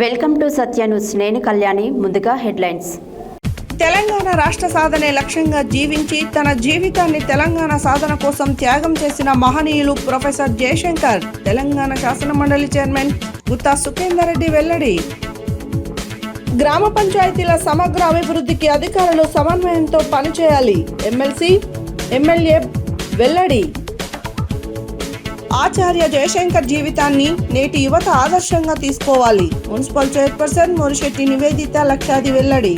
Welcome to Satya news. నేను కళ్యాణి. ముందుగా headlines. Telangana రాష్ట్ర సాధనే లక్ష్యంగా జీవించి తన జీవితాన్ని తెలంగాణ సాధన కోసం త్యాగం చేసిన మహనీయులు ప్రొఫెసర్ జయశంకర్. తెలంగాణ శాసనమండలి చైర్మన్ గుత్తా సుఖేందర్ రెడ్డి వెల్లడి. గ్రామ పంచాయతీల సమగ్ర అభివృద్ధికి అధికారులు సమన్వయంతో పనిచేయాలి. ఎమ్మెల్సీ, ఎమ్మెల్యే వెల్లడి. ఆచార్య జయశంకర్ జీవితాన్ని నేటి యువత ఆదర్శంగా తీసుకోవాలి. మున్సిపల్ చైర్పర్సన్ మోరిశెట్టి నివేదిత లక్షాది వెల్లడి.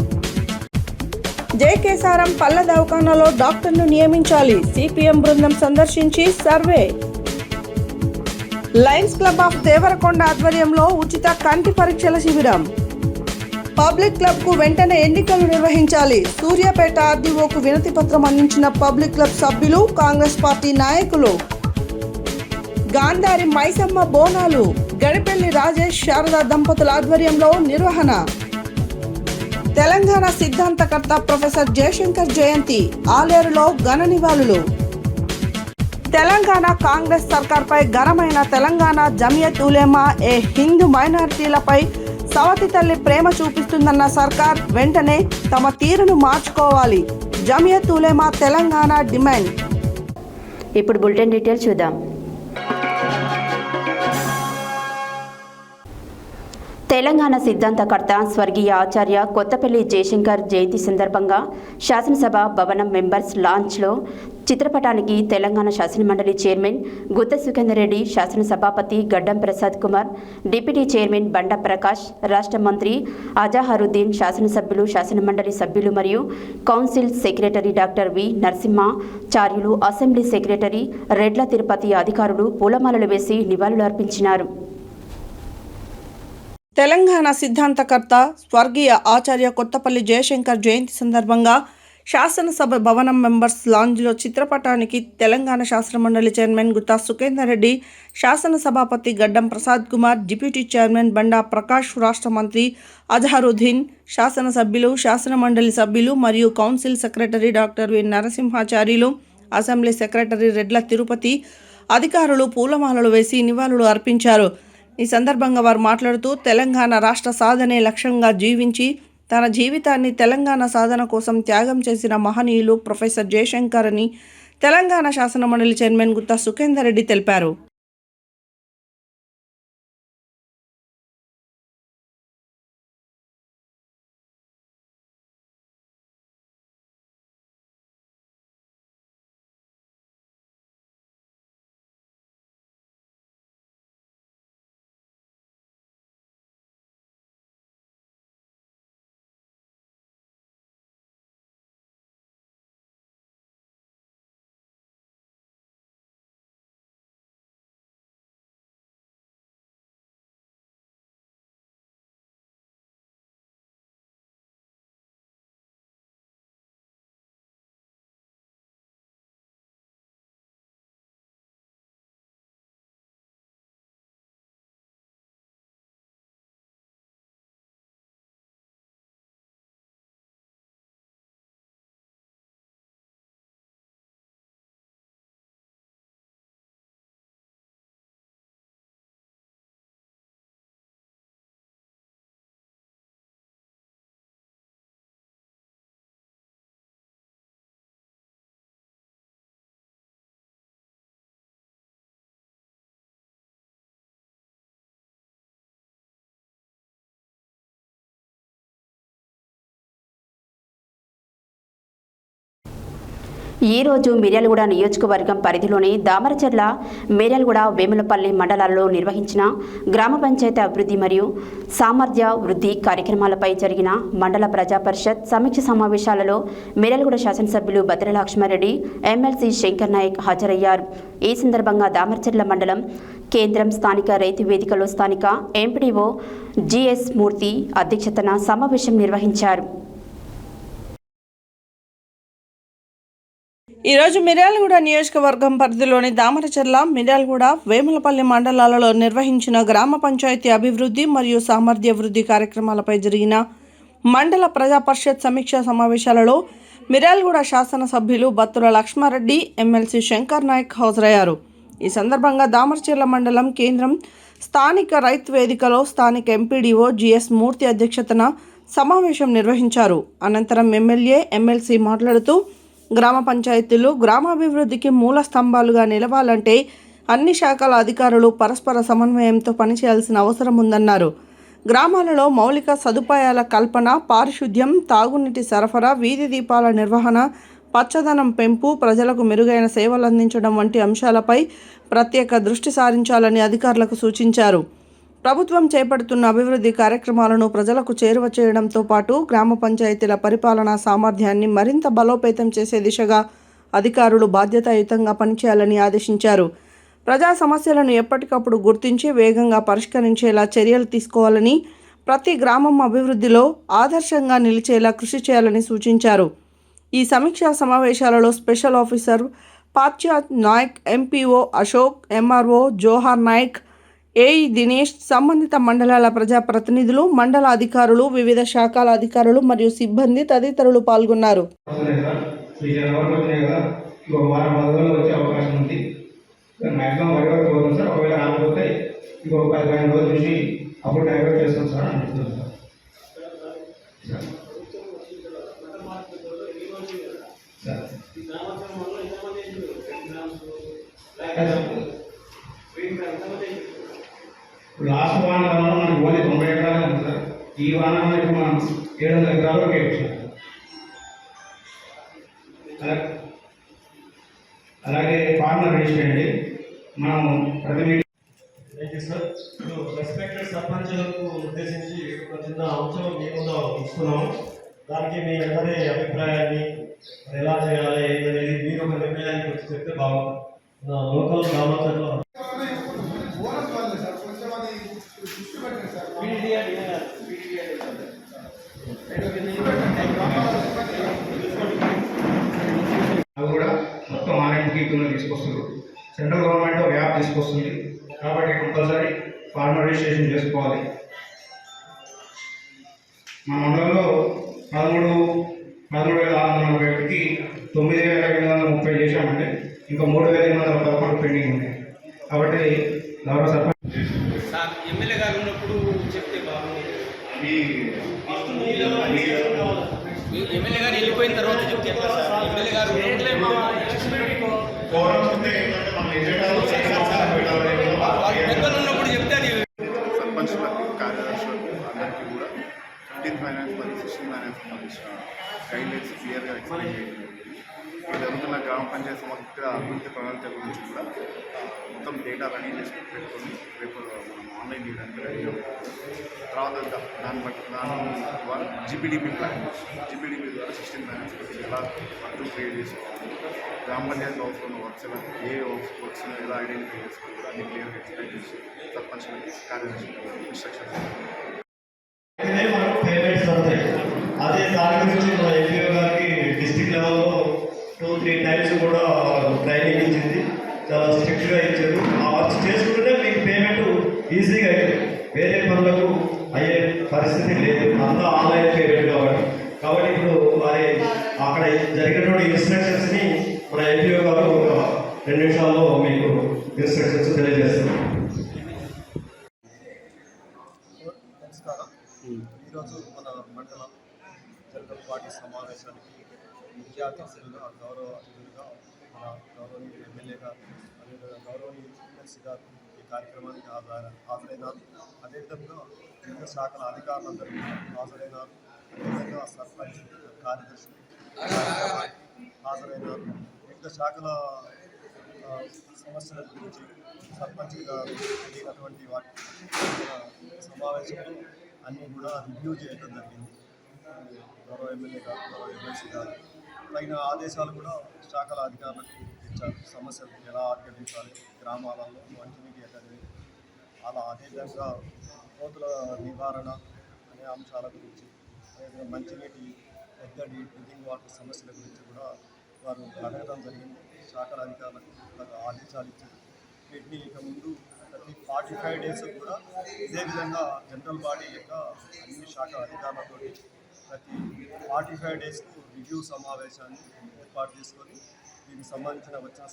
జయకేసారం పళ్ళ దవాఖానాలో డాక్టర్ను నియమించాలి. సిపిఎం బృందం సందర్శించి survey. Lions club of Devarakonda ఆధ్వర్యంలో ఉచిత కంటి పరీక్షల శిబిరం. పబ్లిక్ క్లబ్ కు వెంటనే ఎన్నికలు నిర్వహించాలి. సూర్యాపేట ఆర్డీఓకు వినతి పత్రం అందించిన పబ్లిక్ క్లబ్ సభ్యులు, కాంగ్రెస్ పార్టీ నాయకులు. గాంధారి మైసమ్మ బోనాలు. గడిపెల్లి రాజేష్ శారదా దంపతుల ఆధ్వర్యంలో నిర్వహణ. తెలంగాణ సిద్ధాంతకర్త ప్రొఫెసర్ జయశంకర్ జయంతి. ఆలేరులో ఘన నివాళులు. తెలంగాణ కాంగ్రెస్ సర్కార్పై ఘనమైన తెలంగాణ జమియత్ ఉలేమా ఏ హిందూ మైనారిటీలపై సవతి తల్లి ప్రేమ చూపిస్తుందన్న సర్కార్ వెంటనే తమ తీరును మార్చుకోవాలి. జమియత్ ఉలేమా తెలంగాణ డిమాండ్. ఇప్పుడు బులెటిన్ డీటెయిల్స్ చూద్దాం. తెలంగాణ సిద్ధాంతకర్త స్వర్గీయ ఆచార్య కొత్తపల్లి జయశంకర్ జయంతి సందర్భంగా శాసనసభ భవనం మెంబర్స్ లాంచ్లో చిత్రపటానికి తెలంగాణ శాసనమండలి చైర్మన్ గుత్తా సుఖేందర్ రెడ్డి, శాసనసభాపతి గడ్డం ప్రసాద్ కుమార్, డిప్యూటీ చైర్మన్ బండ ప్రకాష్, రాష్ట్ర మంత్రి అజహరుద్దీన్, శాసనసభ్యులు, శాసనమండలి సభ్యులు మరియు council secretary doctor V Narasimhacharyulu, assembly secretary Redla Tirupathi అధికారులు పూలమాలలు వేసి నివాళులు అర్పించినారు. తెలంగాణ సిద్ధాంతకర్త స్వర్గీయ ఆచార్య కొత్తపల్లి జయశంకర్ జయంతి సందర్భంగా శాసనసభ భవనం మెంబర్స్ లాంజ్లో చిత్రపటానికి తెలంగాణ శాసనమండలి చైర్మన్ గుత్తా సుఖేందర్ రెడ్డి, శాసనసభాపతి గడ్డం ప్రసాద్ కుమార్, డిప్యూటీ చైర్మన్ బండా ప్రకాష్, రాష్ట్ర మంత్రి అజహరుద్దీన్, శాసనసభ్యులు, శాసనమండలి సభ్యులు మరియు council secretary doctor V Narasimhacharyulu, assembly secretary Redla Tirupathi అధికారులు పూలమాలలు వేసి నివాళులు అర్పించారు. ఈ సందర్భంగా వారు మాట్లాడుతూ తెలంగాణ రాష్ట్ర సాధనే లక్ష్యంగా జీవించి తన జీవితాన్ని తెలంగాణ సాధన కోసం త్యాగం చేసిన మహనీయులు ప్రొఫెసర్ జయశంకర్ అని తెలంగాణ శాసనమండలి చైర్మన్ గుత్తా సుఖేందర్ రెడ్డి తెలిపారు. ఈరోజు మిర్యాలగూడ నియోజకవర్గం పరిధిలోని దామరచెర్ల, మిర్యాలగూడ, వేములపల్లి మండలాల్లో నిర్వహించిన గ్రామ పంచాయతీ అభివృద్ధి మరియు సామర్థ్య వృద్ధి కార్యక్రమాలపై జరిగిన మండల ప్రజా పరిషత్ సమీక్ష సమావేశాలలో మిర్యాలగూడ శాసనసభ్యులు బత్తిన లక్ష్మారెడ్డి, ఎమ్మెల్సీ శంకర్ నాయక్ హాజరయ్యారు. ఈ సందర్భంగా దామరచెర్ల మండలం కేంద్రం స్థానిక రైతు వేదికలో స్థానిక ఎంపీడీఓ జిఎస్ మూర్తి అధ్యక్షతన సమావేశం నిర్వహించారు. ఈరోజు మిర్యాలగూడ నియోజకవర్గం పరిధిలోని దామరచెర్ల, మిర్యాలగూడ, వేములపల్లి మండలాలలో నిర్వహించిన గ్రామ పంచాయతీ అభివృద్ధి మరియు సామర్థ్య వృద్ధి కార్యక్రమాలపై జరిగిన మండల ప్రజా పరిషత్ సమీక్షా సమావేశాలలో మిర్యాలగూడ శాసనసభ్యులు బత్తుల లక్ష్మారెడ్డి, ఎమ్మెల్సీ శంకర్ నాయక్ హాజరయ్యారు. ఈ సందర్భంగా దామరచెర్ల మండలం కేంద్రం స్థానిక రైతు వేదికలో స్థానిక ఎంపీడీఓ జిఎస్ మూర్తి అధ్యక్షతన సమావేశం నిర్వహించారు. అనంతరం ఎమ్మెల్యే, ఎమ్మెల్సీ మాట్లాడుతూ గ్రామ పంచాయతీలు గ్రామాభివృద్ధికి మూల స్తంభాలుగా నిలవాలంటే అన్ని శాఖల అధికారులు పరస్పర సమన్వయంతో పనిచేయాల్సిన అవసరం ఉందన్నారు. గ్రామాలలో మౌలిక సదుపాయాల కల్పన, పారిశుద్ధ్యం, తాగునీటి సరఫరా, వీధి దీపాల నిర్వహణ, పచ్చదనం పెంపు, ప్రజలకు మెరుగైన సేవలు అందించడం వంటి అంశాలపై ప్రత్యేక దృష్టి సారించాలని అధికారులకు సూచించారు. ప్రభుత్వం చేపడుతున్న అభివృద్ధి కార్యక్రమాలను ప్రజలకు చేరువ చేయడంతో పాటు గ్రామ పంచాయతీల పరిపాలనా సామర్థ్యాన్ని మరింత బలోపేతం చేసే దిశగా అధికారులు బాధ్యతాయుతంగా పనిచేయాలని ఆదేశించారు. ప్రజా సమస్యలను ఎప్పటికప్పుడు గుర్తించి వేగంగా పరిష్కరించేలా చర్యలు తీసుకోవాలని, ప్రతి గ్రామం అభివృద్ధిలో ఆదర్శంగా నిలిచేలా కృషి చేయాలని సూచించారు. ఈ సమీక్షా సమావేశాలలో special officer Pachyat Naik, MPO Ashok, MRO Johar Naik, AE Dinesh, సంబంధిత మండలాల ప్రజాప్రతినిధులు, మండల అధికారులు, వివిధ శాఖల అధికారులు మరియు సిబ్బంది తదితరులు పాల్గొన్నారు. లాస్ట్ వాహనంలో మనకి ఓన్లీ 90 ఎకరాలే ఉంది సార్. ఈ వాహనంలో ఇప్పుడు మనం 700 ఎకరాలు వరకు వేయించాం. అలాగే ఫార్మర్ రిజిస్టర్ అండి, మనం ప్రతి మీటింగ్. Thank you sir. ఇప్పుడు రెస్పెక్టెడ్ సర్పంచులకు ఉద్దేశించి ఒక చిన్న అంశం మీ ముందు ఇస్తున్నాము. దానికి మీ అందరి అభిప్రాయాన్ని ఎలా చేయాలి ఏంటనేది మీరు ఒక నిర్ణయానికి వచ్చి చెప్తే బాగుంటుంది. లోకల్ గ్రామాలలో అవి కూడా మొత్తం ఆర్ఎండ్కి కింద తీసుకొస్తున్నారు. సెంట్రల్ గవర్నమెంట్ ఒక యాప్ తీసుకొస్తుంది కాబట్టి కంపల్సరీ ఫార్మర్ రిజిస్ట్రేషన్ చేసుకోవాలి. మా మండలంలో 13,641కి 9,530 చేశామంటే ఇంకా 3,811 పెండింగ్ ఉన్నాయి. కాబట్టి గౌరవ సర్పంచ్ ఎమ్మెల్యే గారు ఉన్నప్పుడు చెప్తే బాగుంది. ఎమ్మెల్యే గారు వెళ్ళిపోయిన తర్వాత చెప్తే ఎట్లా సార్? ఎమ్మెల్యే గారు పెద్దలు ఉన్నప్పుడు చెప్తే అది సర్పంచ్లకు, కార్యదర్శులకు అందరికీ కూడా 15th ఫైనాన్స్ మరియు 16th ఫైనాన్స్ సంబంధించిన గైడ్లైన్స్ క్లియర్గా ఎక్స్ప్లెయిన్ చేయడం జరిగింది. ఈ జరుగుతున్న గ్రామ పంచాయతీ సమగ్ర అభివృద్ధి ప్రణాళిక గురించి కూడా మొత్తం డేటా రెడీ చేసి పెట్టుకొని రేపు మనం ఆన్లైన్ చేయడానికి రెడీ అవుతాం. తర్వాత దాని ద్వారా జీపీడీపీ ప్లాన్, జీపీడీపీ ద్వారా 16th ఫైనాన్స్ ఎలా వర్క్ క్రియేట్ చేసుకోవాలి, గ్రామ పంచాయతీలో అవుతున్న వర్క్స్ ఎలా, ఏ వర్క్స్ ఎలా ఐడెంటిఫై చేసుకోవాలి కూడా అన్ని క్లియర్గా ఎక్స్ప్లెయిన్ చేసి సర్పంచ్లకి, కార్యదర్శులకి ఇన్స్ట్రక్షన్స్. పేమెంట్స్ అవుతాయి. అదే దాని గురించి మన ఎంపీఓ గారికి డిస్ట్రిక్ట్ లెవెల్లో 2-3 టైమ్స్ కూడా ట్రైనింగ్ ఇచ్చింది. చాలా స్ట్రిక్ట్గా ఇచ్చారు. ఆ వర్క్స్ చేసుకుంటూనే మీకు పేమెంట్ ఈజీగా అవుతుంది. వేరే పనులకు అయ్యే పరిస్థితి లేదు. అంతా ఆన్లైన్ పేమెంట్ కాబట్టి ఇప్పుడు మరి అక్కడ జరిగినటువంటి ఇన్స్ట్రక్షన్స్ని మన ఎంపీఓ గారు ఒక 2 నిమిషాల్లో మీకు ఇన్స్ట్రక్షన్స్ తెలియజేస్తారు. నమస్కారం. ఈరోజు మన మండలం జనరల్ పార్టీ సమావేశానికి ముఖ్య అతిథులుగా, గౌరవ అతిథులుగా మన గౌరవనీయ ఎమ్మెల్యే గారు, అదేవిధంగా గౌరవనీయ ఎమ్మెల్సీ గారు ఈ కార్యక్రమానికి హాజరైనారు. అదేవిధంగా వివిధ శాఖల అధికారులందరూ హాజరైనారు. అదేవిధంగా సర్పంచ్, కార్యదర్శులు హాజరైనారు. వివిధ శాఖల సమస్యల గురించి సర్పంచ్ గారు అడిగినటువంటి వాటి సమావేశంలో అన్నీ కూడా రివ్యూ చేయడం జరిగింది. గౌరవ ఎమ్మెల్యే గారు, గౌరవ ఎమ్మెల్సీ గారు తగిన ఆదేశాలు కూడా శాఖల అధికారులకు ఇచ్చారు. సమస్యలు ఎలా అధిగమించాలి, గ్రామాలలో మంచినీటి ఎక్కడి, అలా అదేవిధంగా కోతుల నివారణ అనే అంశాల గురించి, అదేవిధంగా మంచినీటి ఎద్దడి, డ్రింకింగ్ వాటర్ సమస్యల గురించి కూడా వారు అడగడం జరిగింది. శాఖల అధికారులకు ఆదేశాలు ఇచ్చారు. వీటిని ఇక ముందు ప్రతి 45 డేస్ కూడా ఇదే విధంగా జనరల్ బాడీ యొక్క అన్ని శాఖల అధికారులతో ప్రతి 45 డేస్కు రివ్యూ సమావేశాన్ని ఏర్పాటు చేసుకొని దీనికి సంబంధించిన వచ్చిన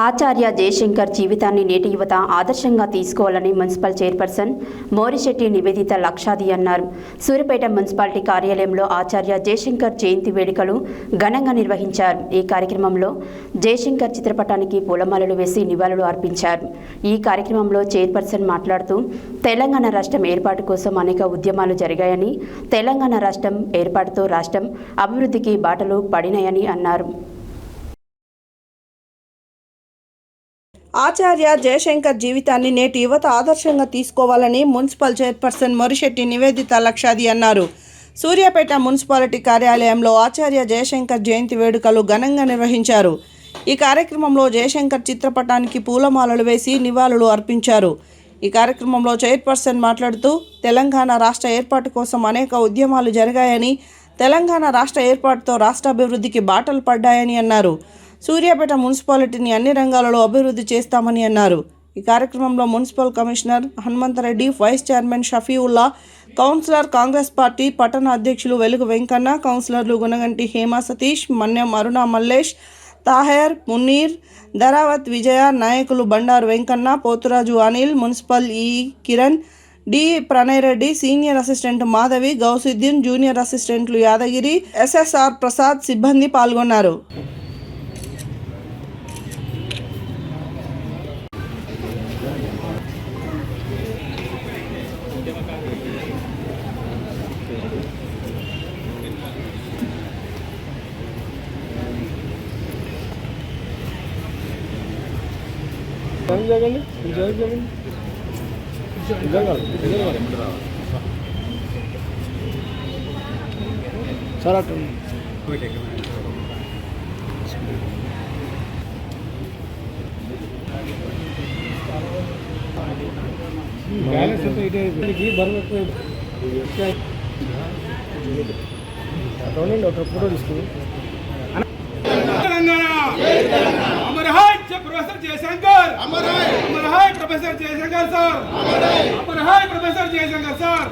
ఆచార్య జయశంకర్ జీవితాన్ని నేటి యువత ఆదర్శంగా తీసుకోవాలని మున్సిపల్ చైర్పర్సన్ మోరిశెట్టి నివేదిత లక్షాది అన్నారు. సూర్యాపేట మున్సిపాలిటీ కార్యాలయంలో ఆచార్య జయశంకర్ జయంతి వేడుకలు ఘనంగా నిర్వహించారు. ఈ కార్యక్రమంలో జయశంకర్ చిత్రపటానికి పూలమాలలు వేసి నివాళులు అర్పించారు. ఈ కార్యక్రమంలో చైర్పర్సన్ మాట్లాడుతూ తెలంగాణ రాష్ట్రం ఏర్పాటు కోసం అనేక ఉద్యమాలు జరిగాయని, తెలంగాణ రాష్ట్రం ఏర్పాటుతో రాష్ట్రం అభివృద్ధికి బాటలు పడినాయని అన్నారు. ఆచార్య జయశంకర్ జీవితాన్ని నేటి యువత ఆదర్శంగా తీసుకోవాలని మున్సిపల్ చైర్పర్సన్ మొరిశెట్టి నివేదిత లక్షాది అన్నారు. సూర్యాపేట మున్సిపాలిటీ కార్యాలయంలో ఆచార్య జయశంకర్ జయంతి వేడుకలు ఘనంగా నిర్వహించారు. ఈ కార్యక్రమంలో జయశంకర్ చిత్రపటానికి పూలమాలలు వేసి నివాళులు అర్పించారు. ఈ కార్యక్రమంలో చైర్పర్సన్ మాట్లాడుతూ తెలంగాణ రాష్ట్ర ఏర్పాటు కోసం అనేక ఉద్యమాలు జరిగాయని, తెలంగాణ రాష్ట్ర ఏర్పాటుతో రాష్ట్ర అభివృద్ధికి బాటలు పడ్డాయని అన్నారు. సూర్యాపేట మున్సిపాలిటీని అన్ని రంగాలలో అభివృద్ధి చేస్తామని అన్నారు. ఈ కార్యక్రమంలో municipal commissioner Hanumanthareddy, vice chairman Shafiullah, councillor Congress party పట్టణ అధ్యక్షులు వెలుగు వెంకన్న, కౌన్సిలర్లు గుణగంటి హేమ సతీష్, మన్యం అరుణ మల్లేష్, తాహెర్, మున్నీర్, ధరావత్ విజయ, నాయకులు Bandaru Venkanna, Poturaju Anil, municipal E Kiran, D Pranay Reddy, senior assistant Madhavi, Gousuddin, junior అసిస్టెంట్లు యాదగిరి, ఎస్ఎస్ఆర్ ప్రసాద్ సిబ్బంది పాల్గొన్నారు. अमर है प्रोफेसर जयशंकर, अमर है प्रोफेसर जयशंकर सर, अमर है प्रोफेसर जयशंकर सर.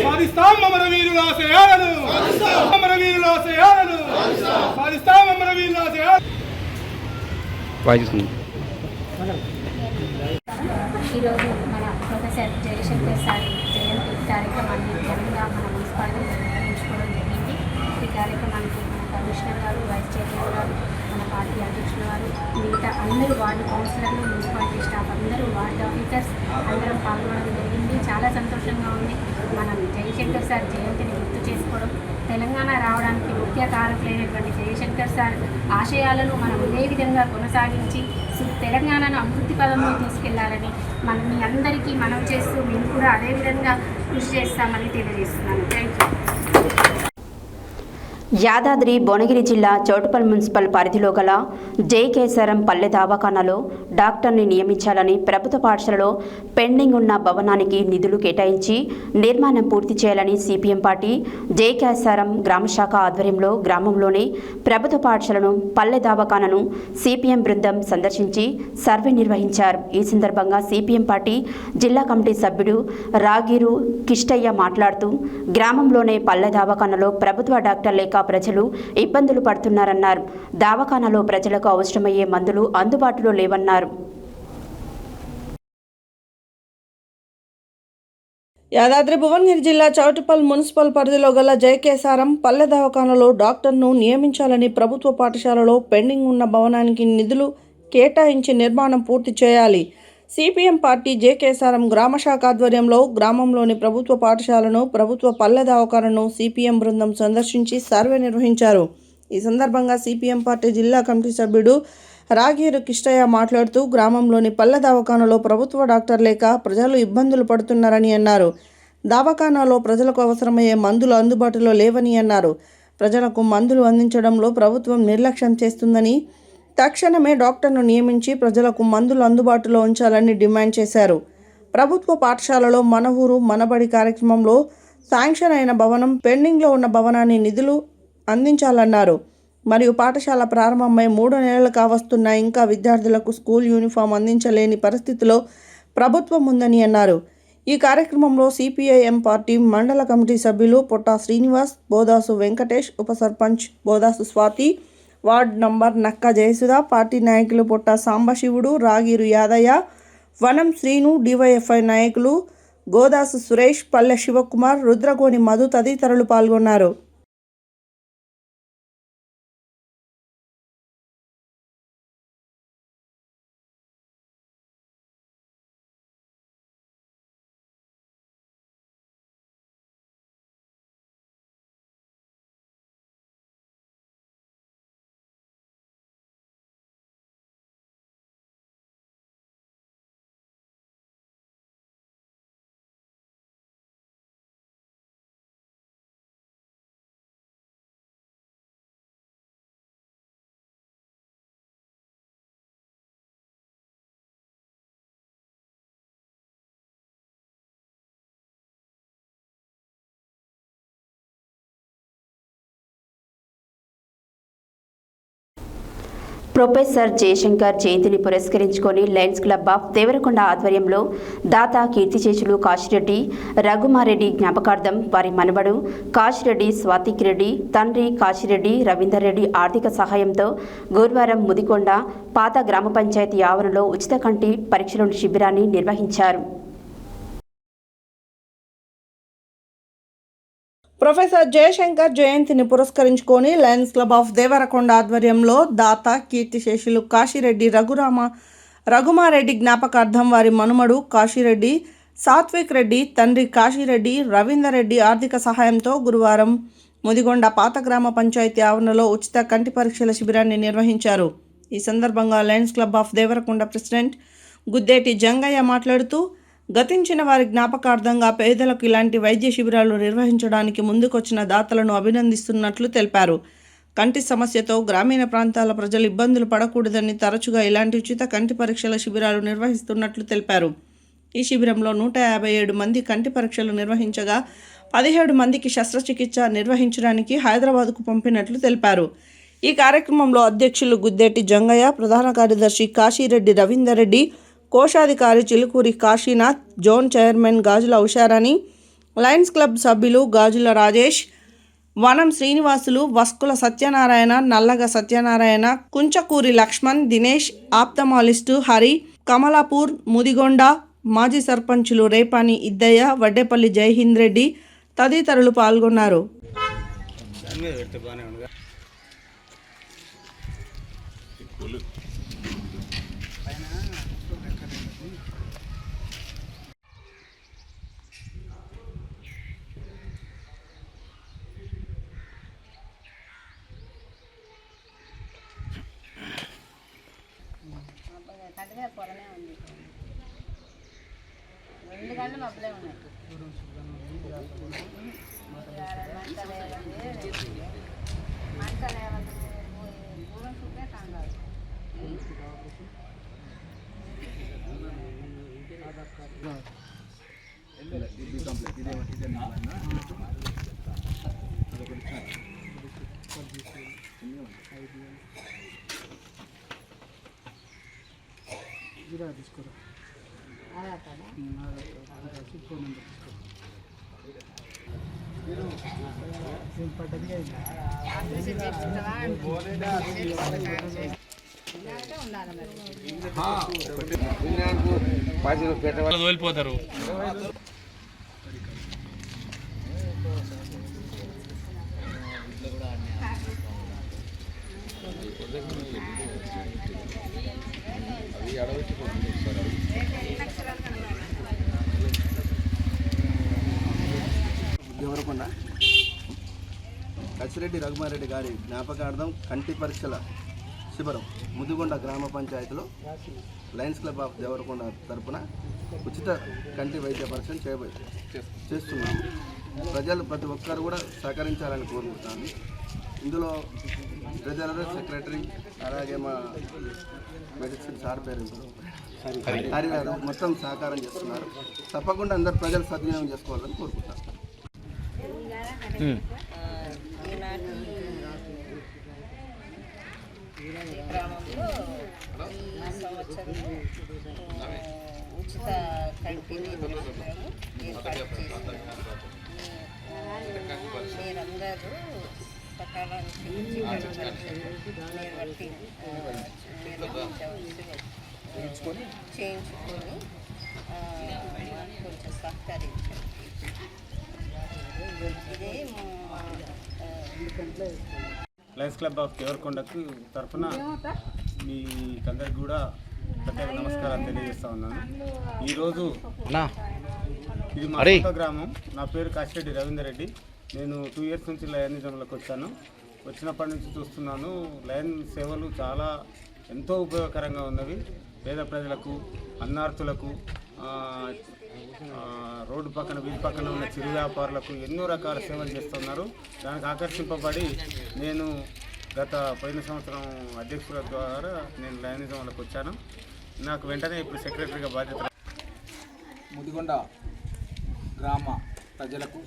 साधिస్తాం అమర వీరుల ఆశయాలను, అమర వీరుల ఆశయాలను సాధిస్తాం, అమర వీరుల ఆశయాలను. ఈరోజు మన ప్రొఫెసర్ జయశంకర్ సార్ జయంతి కార్యక్రమాన్ని ఘనంగా మన మున్సిపాలిటీలో నిర్వహించుకోవడం జరిగింది. ఈ కార్యక్రమానికి మన కమిషనర్ గారు, వైస్ చైర్మన్ గారు, మన పార్టీ అధ్యక్షుల వారు, మిగతా అందరూ వార్డు కౌన్సిలర్లు, మున్సిపాలిటీ స్టాఫ్ అందరూ, వార్డు ఆఫీసర్స్ అందరం పాల్గొనడం జరిగింది. చాలా సంతోషంగా ఉంది. మనం జయశంకర్ సార్ జయంతిని గుర్తు చేసుకోవడం, తెలంగాణ రావడానికి ముఖ్య కారకులైనటువంటి జయశంకర్ సార్ ఆశయాలను మనం ఇదే విధంగా కొనసాగించి తెలంగాణను అభివృద్ధి పదంలో తీసుకెళ్లాలని మీ అందరికీ మనం చేస్తూ మేము కూడా అదేవిధంగా కృషి చేస్తామని తెలియజేస్తున్నాను. Thank you. యాదాద్రి భువనగిరి జిల్లా చౌటుప్పల్ మున్సిపల్ పరిధిలో గల జైకేసరం పల్లె దవాఖానాలో డాక్టర్ని నియమించాలని ప్రభుత్వ పాఠశాలలో పెండింగ్ ఉన్న భవనానికి నిధులు కేటాయించి నిర్మాణం పూర్తి చేయాలని సిపిఎం పార్టీ జైకేసరం గ్రామశాఖ ఆధ్వర్యంలో గ్రామంలోని ప్రభుత్వ పాఠశాలను పల్లె దవాఖానాను సిపిఎం బృందం సందర్శించి సర్వే నిర్వహించారు. ఈ సందర్భంగా సిపిఎం పార్టీ జిల్లా కమిటీ సభ్యుడు రాగిరు కిష్టయ్య మాట్లాడుతూ గ్రామంలోనే పల్లె దవాఖానాలో ప్రభుత్వ డాక్టర్ లేక ప్రజలు ఇబ్బందులు పడుతున్నారన్నారు. దవాఖానాలో ప్రజలకు అవసరమయ్యే మందులు అందుబాటులో లేవన్నారు. యాదాద్రి భువనగిరి జిల్లా చౌటుప్పల్ మున్సిపల్ పరిధిలో గల జైకేసారం పల్లె దవాఖానాలో డాక్టర్ను నియమించాలని ప్రభుత్వ పాఠశాలలో పెండింగ్ ఉన్న భవనానికి నిధులు కేటాయించి నిర్మాణం పూర్తి చేయాలి. సిపిఎం పార్టీ జేకేసారం గ్రామశాఖ ఆధ్వర్యంలో గ్రామంలోని ప్రభుత్వ పాఠశాలను, ప్రభుత్వ పల్లె దవాఖానాను సిపిఎం బృందం సందర్శించి సర్వే నిర్వహించారు. ఈ సందర్భంగా సిపిఎం పార్టీ జిల్లా కమిటీ సభ్యుడు రాగిరు కిష్టయ్య మాట్లాడుతూ గ్రామంలోని పల్లె దవాఖానాలో ప్రభుత్వ డాక్టర్ లేక ప్రజలు ఇబ్బందులు పడుతున్నారని అన్నారు. దవాఖానాలో ప్రజలకు అవసరమయ్యే మందులు అందుబాటులో లేవని అన్నారు. ప్రజలకు మందులు అందించడంలో ప్రభుత్వం నిర్లక్ష్యం చేస్తుందని, తక్షణమే డాక్టర్ను నియమించి ప్రజలకు మందులు అందుబాటులో ఉంచాలని డిమాండ్ చేశారు. ప్రభుత్వ పాఠశాలలో మన ఊరు మనబడి కార్యక్రమంలో శాంక్షన్ అయిన భవనం, పెండింగ్లో ఉన్న భవనాన్ని నిధులు అందించాలన్నారు. మరియు పాఠశాల ప్రారంభమై 3 నెలలు కావస్తున్నా ఇంకా విద్యార్థులకు స్కూల్ యూనిఫామ్ అందించలేని పరిస్థితిలో ప్రభుత్వం ఉందని అన్నారు. ఈ కార్యక్రమంలో సిపిఐఎం పార్టీ మండల కమిటీ సభ్యులు పొట్టా శ్రీనివాస్, బోదాసు వెంకటేష్, ఉప సర్పంచ్ బోదాసు స్వాతి, వార్డ్ నంబర్ నక్క జయసుధ, పార్టీ నాయకులు పొట్ట సాంబశివుడు, రాగిరు యాదయ్య, వనం శ్రీను, డివైఎఫ్ఐ నాయకులు గోదాసు సురేష్, పల్లె శివకుమార్, రుద్రగోని మధు తదితరులు పాల్గొన్నారు. ప్రొఫెసర్ జయశంకర్ జయంతిని పురస్కరించుకొని లయన్స్ క్లబ్ ఆఫ్ దేవరకొండ ఆధ్వర్యంలో దాత కీర్తిశేషులు కాశిరెడ్డి రఘుమారెడ్డి జ్ఞాపకార్థం వారి మనవడు కాశిరెడ్డి స్వాతిక్ రెడ్డి, తండ్రి కాశిరెడ్డి రవీందర్ రెడ్డి ఆర్థిక సహాయంతో గురువారం ముదికొండ పాత గ్రామ పంచాయతీ ఆవరణలో ఉచిత కంటి పరీక్షల శిబిరాన్ని నిర్వహించారు. ప్రొఫెసర్ జయశంకర్ జయంతిని పురస్కరించుకొని లయన్స్ క్లబ్ ఆఫ్ దేవరకొండ ఆధ్వర్యంలో దాత కీర్తిశేషులు కాశిరెడ్డి రఘుమారెడ్డి జ్ఞాపకార్థం వారి మనుమడు కాశిరెడ్డి సాత్విక్ రెడ్డి, తండ్రి కాశిరెడ్డి రవీందర్ రెడ్డి ఆర్థిక సహాయంతో గురువారం ముదిగొండ పాత గ్రామ పంచాయతీ ఆవరణలో ఉచిత కంటి పరీక్షల శిబిరాన్ని నిర్వహించారు. ఈ సందర్భంగా lions club of Devarakonda president Guddeti Jangaiah మాట్లాడుతూ, గతించిన వారి జ్ఞాపకార్థంగా పేదలకు ఇలాంటి వైద్య శిబిరాలు నిర్వహించడానికి ముందుకొచ్చిన దాతలను అభినందిస్తున్నట్లు తెలిపారు. కంటి సమస్యతో గ్రామీణ ప్రాంతాల ప్రజలు ఇబ్బందులు పడకూడదని తరచుగా ఇలాంటి ఉచిత కంటి పరీక్షల శిబిరాలు నిర్వహిస్తున్నట్లు తెలిపారు. ఈ శిబిరంలో 157 మంది కంటి పరీక్షలు నిర్వహించగా 17 మందికి శస్త్రచికిత్స నిర్వహించడానికి హైదరాబాద్కు పంపినట్లు తెలిపారు. ఈ కార్యక్రమంలో అధ్యక్షులు గుద్దేటి జంగయ్య, ప్రధాన కార్యదర్శి కాశిరెడ్డి రవీందర్ రెడ్డి, కోశాధికారి చిలుకూరి కాశీనాథ్, జోన్ చైర్మన్ గాజుల ఉషారాణి, లయన్స్ క్లబ్ సభ్యులు గాజుల రాజేష్, వనం శ్రీనివాసులు, వస్కుల సత్యనారాయణ, నల్లగ సత్యనారాయణ, కుంచకూరి లక్ష్మణ్, దినేష్, ఆప్తమాలిస్టు హరి, కమలాపూర్, ముదిగొండ మాజీ సర్పంచులు రేపాని ఇద్దయ్య, వడ్డేపల్లి జైహింద్ రెడ్డి తదితరులు పాల్గొన్నారు. పొరనే ఉంది, 2 గంటలు మబ్బులే ఉన్నాయి. మంట లేవదు, దూరం చూపే కాంగారు. తీసుకోరా వెళ్ళిపోతారు. దేవరకొండ కాశిరెడ్డి రఘుమారెడ్డి గారి జ్ఞాపకార్థం కంటి పరీక్షల శిబిరం ముదిగొండ గ్రామ పంచాయతీలో లయన్స్ క్లబ్ ఆఫ్ దేవరకొండ తరపున ఉచిత కంటి వైద్య పరీక్షలు చేస్తున్నాము. ప్రజలు ప్రతి ఒక్కరు కూడా సహకరించాలని కోరుకుంటున్నాను. ఇందులో ట్రెజరర్, సెక్రటరీ, అలాగే మా మెడిసిన్ సార్ పేరు హరి గారు మొత్తం సహకారం చేస్తున్నారు. తప్పకుండా అందరు ప్రజలు సద్వినియోగం చేసుకోవాలని కోరుకుంటున్నాను. గ్రామంలో ఈ సంవత్సరం ఉచిత కంటిని ఏర్పాటు చేస్తున్నాము. మీరందరూ సకాలానికి చేయించుకొని కొంచెం సహకరించారు. ఇదే లయన్స్ క్లబ్ ఆఫ్ దేవరకొండకు తరఫున మీకందరికి కూడా ప్రత్యేక నమస్కారాలు తెలియజేస్తా ఉన్నాను. ఈరోజు ఇది మా సొంత గ్రామం. నా పేరు కాశిరెడ్డి రవీందర్ రెడ్డి. నేను 2 years నుంచి లయనిజంలోకి వచ్చాను. వచ్చినప్పటి నుంచి చూస్తున్నాను లయన్ సేవలు చాలా ఎంతో ఉపయోగకరంగా ఉన్నవి. పేద ప్రజలకు, అన్నార్థులకు, రోడ్డు పక్కన వీధి పక్కన ఉన్న చిరు వ్యాపారులకు ఎన్నో రకాల సేవలు చేస్తున్నారు. దానికి ఆకర్షింపబడి నేను పోయిన సంవత్సరం అధ్యక్షుల ద్వారా నేను లయనిజంలోకి వచ్చాను. నాకు వెంటనే ఇప్పుడు సెక్రటరీగా బాధ్యత. ముదిగొండ గ్రామ ప్రజలకు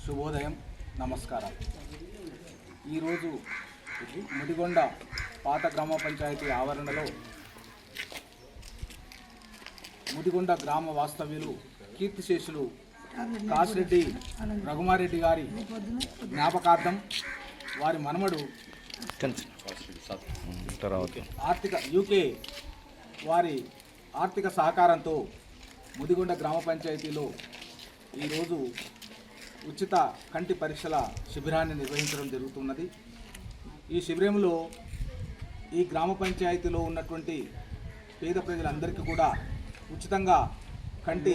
శుభోదయం, నమస్కారం. ఈరోజు ముదిగొండ పాత గ్రామ పంచాయతీ ఆవరణలో ముదిగొండ గ్రామ వాస్తవ్యులు కీర్తిశేషులు కాశిరెడ్డి రఘుమారెడ్డి గారి జ్ఞాపకార్థం వారి మనమడు యూకే వారి ఆర్థిక సహకారంతో ముదిగొండ గ్రామ పంచాయతీలో ఈరోజు ఉచిత కంటి పరీక్షల శిబిరాన్ని నిర్వహించడం జరుగుతున్నది. ఈ శిబిరంలో ఈ గ్రామ పంచాయతీలో ఉన్నటువంటి పేద ప్రజలందరికీ కూడా ఉచితంగా కంటి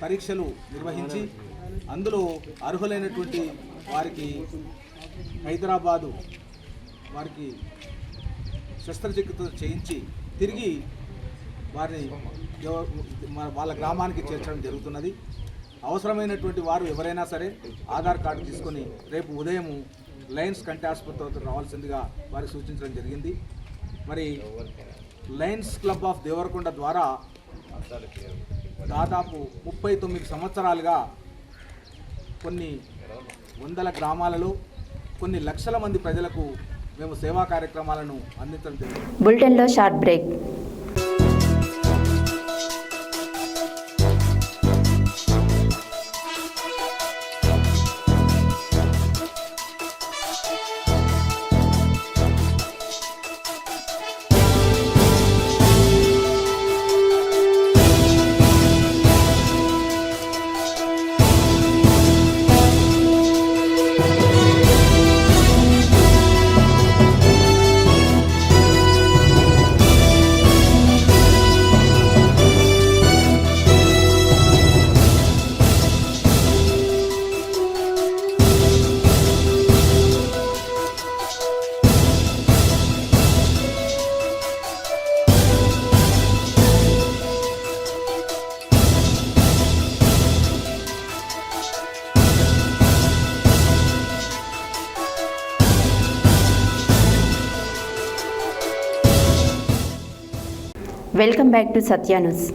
పరీక్షలు నిర్వహించి అందులో అర్హులైనటువంటి వారికి హైదరాబాదు వారికి శస్త్రచికిత్స చేయించి తిరిగి వారిని వాళ్ళ గ్రామానికి చేర్చడం జరుగుతున్నది. అవసరమైనటువంటి వారు ఎవరైనా సరే ఆధార్ కార్డు తీసుకొని రేపు ఉదయం లయన్స్ కంటి ఆసుపత్రికి రావాల్సిందిగా వారికి సూచించడం జరిగింది. మరి లయన్స్ క్లబ్ ఆఫ్ దేవరకొండ ద్వారా దాదాపు 39 సంవత్సరాలుగా కొన్ని వందల గ్రామాలలో కొన్ని లక్షల మంది ప్రజలకు మేము సేవా కార్యక్రమాలను అందించడం జరిగింది. బులెటిన్లో short break. Welcome back to Satya news.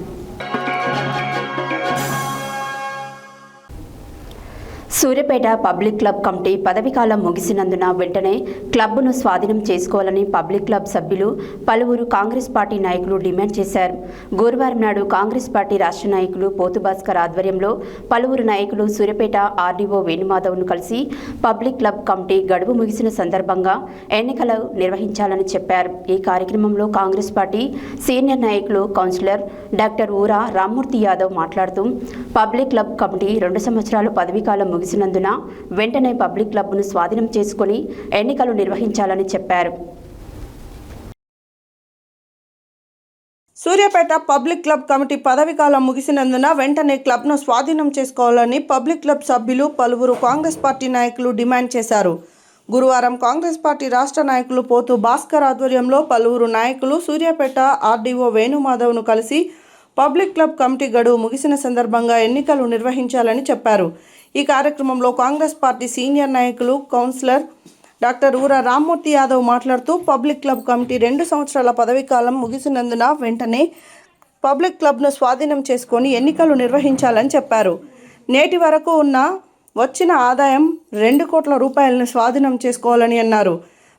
Suryapet public club committee పదవీకాలం ముగిసినందున వెంటనే క్లబ్ను స్వాధీనం చేసుకోవాలని పబ్లిక్ క్లబ్ సభ్యులు పలువురు కాంగ్రెస్ పార్టీ నాయకులు డిమాండ్ చేశారు. గురువారం నాడు కాంగ్రెస్ పార్టీ రాష్ట్ర నాయకులు పోతు భాస్కర్ ఆధ్వర్యంలో పలువురు నాయకులు సూర్యాపేట ఆర్డీఓ వేణుమాధవ్ను కలిసి పబ్లిక్ క్లబ్ కమిటీ గడువు ముగిసిన సందర్భంగా ఎన్నికలు నిర్వహించాలని చెప్పారు. ఈ కార్యక్రమంలో కాంగ్రెస్ పార్టీ సీనియర్ నాయకులు కౌన్సిలర్ డాక్టర్ ఊరా రామ్మూర్తి యాదవ్ మాట్లాడుతూ పబ్లిక్ క్లబ్ కమిటీ 2 సంవత్సరాలు పదవీకాలం ముగిసినందున వెంటనే పబ్లిక్ క్లబ్ను స్వాధీనం చేసుకుని ఎన్నికలు నిర్వహించాలని చెప్పారు. సూర్యాపేట పబ్లిక్ క్లబ్ కమిటీ పదవీకాలం ముగిసినందున వెంటనే క్లబ్ను స్వాధీనం చేసుకోవాలని పబ్లిక్ క్లబ్ సభ్యులు పలువురు కాంగ్రెస్ పార్టీ నాయకులు డిమాండ్ చేశారు. గురువారం కాంగ్రెస్ పార్టీ రాష్ట్ర నాయకులు పోతు భాస్కర్ ఆధ్వర్యంలో పలువురు నాయకులు సూర్యాపేట ఆర్డీఓ వేణుమాధవ్ను కలిసి పబ్లిక్ క్లబ్ కమిటీ గడువు ముగిసిన సందర్భంగా ఎన్నికలు నిర్వహించాలని చెప్పారు. ఈ కార్యక్రమంలో కాంగ్రెస్ పార్టీ సీనియర్ నాయకులు కౌన్సిలర్ డాక్టర్ ఊరా రామ్మూర్తి యాదవ్ మాట్లాడుతూ పబ్లిక్ క్లబ్ కమిటీ 2 సంవత్సరాల పదవీకాలం ముగిసినందున వెంటనే పబ్లిక్ క్లబ్ను స్వాధీనం చేసుకొని ఎన్నికలు నిర్వహించాలని చెప్పారు. నేటి వరకు వచ్చిన ఆదాయం 2 కోట్ల రూపాయలను స్వాధీనం చేసుకోవాలని అన్నారు.